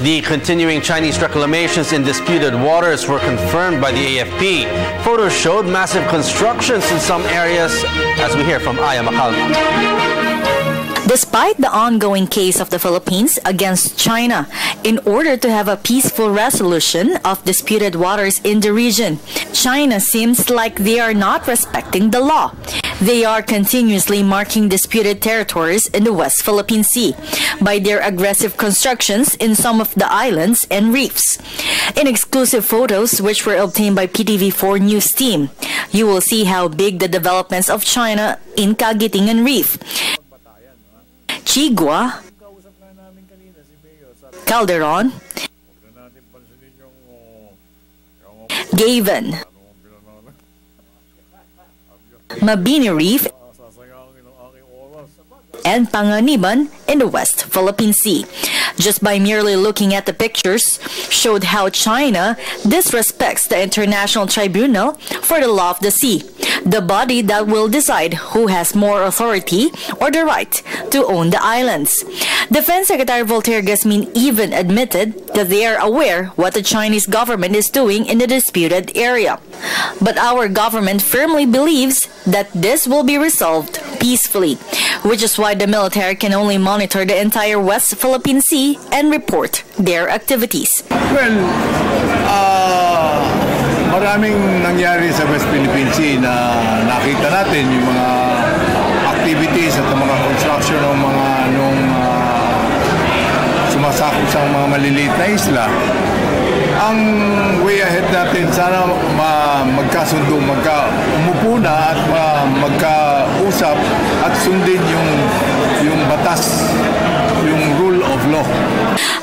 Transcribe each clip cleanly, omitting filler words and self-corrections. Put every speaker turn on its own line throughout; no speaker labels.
The continuing Chinese reclamations in disputed waters were confirmed by the AFP. Photos showed massive constructions in some areas, as we hear from Waywaya Macalma.
Despite the ongoing case of the Philippines against China, in order to have a peaceful resolution of disputed waters in the region, China seems like they are not respecting the law. They are continuously marking disputed territories in the West Philippine Sea by their aggressive constructions in some of the islands and reefs. In exclusive photos which were obtained by PTV4 News team, you will see how big the developments of China in Cagitingan Reef, Chigua, Calderon, Gavin, Mabini Reef, and Panganiban in the West Philippine Sea. Just by merely looking at the pictures, showed how China disrespects the International Tribunal for the Law of the Sea, the body that will decide who has more authority or the right to own the islands. Defense Secretary Voltaire Gasmin even admitted that they are aware what the Chinese government is doing in the disputed area. But our government firmly believes that this will be resolved peacefully, which is why the military can only monitor the entire West Philippine Sea and report their activities.
Well, maraming nangyari sa West Philippine Sea na nakita natin yung mga activities at mga construction ng mga sumasakop sa mga maliliit na isla. Ang way ahead natin, sana magkasundo, umupo na at magkausap at sundin yung batas, yung rule of law.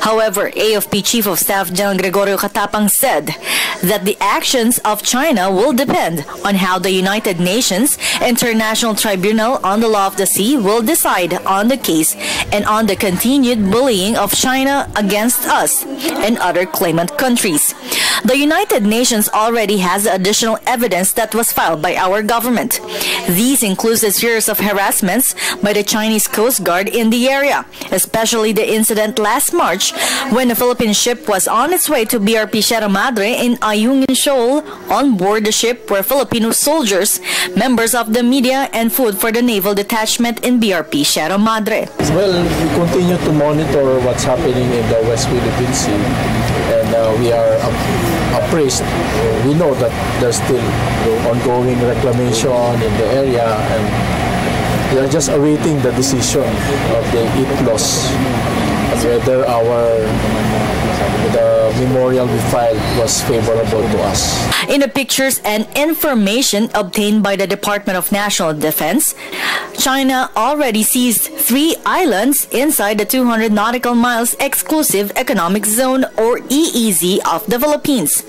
However, AFP Chief of Staff General Gregorio Catapang said that the actions of China will depend on how the United Nations International Tribunal on the Law of the Sea will decide on the case and on the continued bullying of China against us and other claimant countries. The United Nations already has additional evidence that was filed by our government. These include a series of harassments by the Chinese Coast Guard in the area, especially the incident last March when a Philippine ship was on its way to BRP Sierra Madre in Ayungin Shoal. On board the ship were Filipino soldiers, members of the media, and food for the naval detachment in BRP Sierra Madre.
Well, we continue to monitor what's happening in the West Philippine Sea, and we are appraised. We know that there's still ongoing reclamation in the area, and we are just awaiting the decision of the ITLOS whether the memorial we filed was favorable to us.
In the pictures and information obtained by the Department of National Defense, China already seized 3 islands inside the 200 nautical miles exclusive economic zone or EEZ of the Philippines.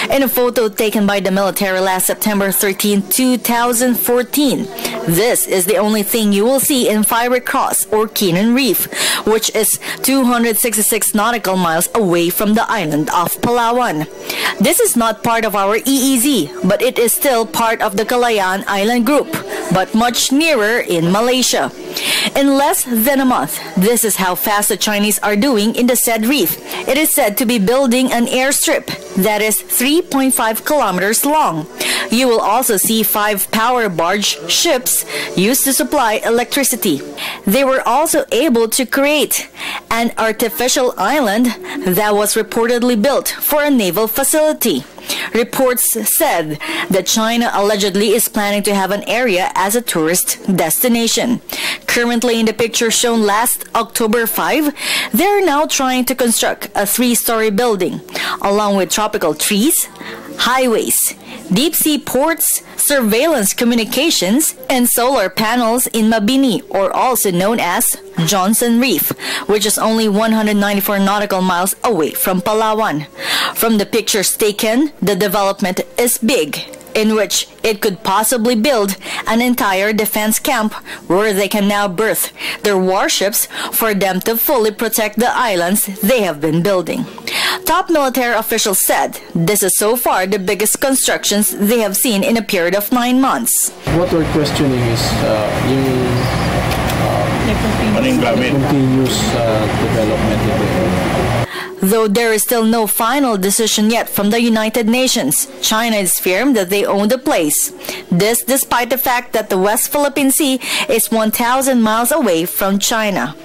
In a photo taken by the military last September 13, 2014, this is the only thing you will see in Fiery Cross or Keenan Reef, which is 266 nautical miles away from the island of Palawan. This is not part of our EEZ, but it is still part of the Kalayaan Island Group, but much nearer in Malaysia. In less than a month, this is how fast the Chinese are doing in the said reef. It is said to be building an airstrip that is 3.5 kilometers long. You will also see 5 power barge ships used to supply electricity. They were also able to create an artificial island that was reportedly built for a naval facility. Reports said that China allegedly is planning to have an area as a tourist destination. Currently, in the picture shown last October 5, they are now trying to construct a 3-story building, along with tropical trees, highways, deep-sea ports, surveillance communications, and solar panels in Mabini, or also known as Johnson Reef, which is only 194 nautical miles away from Palawan. From the pictures taken, the development is big, in which it could possibly build an entire defense camp where they can now berth their warships for them to fully protect the islands they have been building. Top military officials said this is so far the biggest constructions they have seen in a period of 9 months.
What we're questioning is continuous development in the area.
Though there is still no final decision yet from the United Nations, China is firm that they own the place. This despite the fact that the West Philippine Sea is 1,000 miles away from China.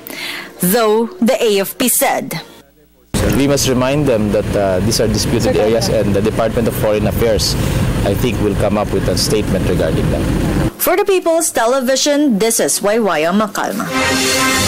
Though the AFP said,
we must remind them that these are disputed areas, and the Department of Foreign Affairs, I think, will come up with a statement regarding that.
For the People's Television, this is Waywaya Macalma.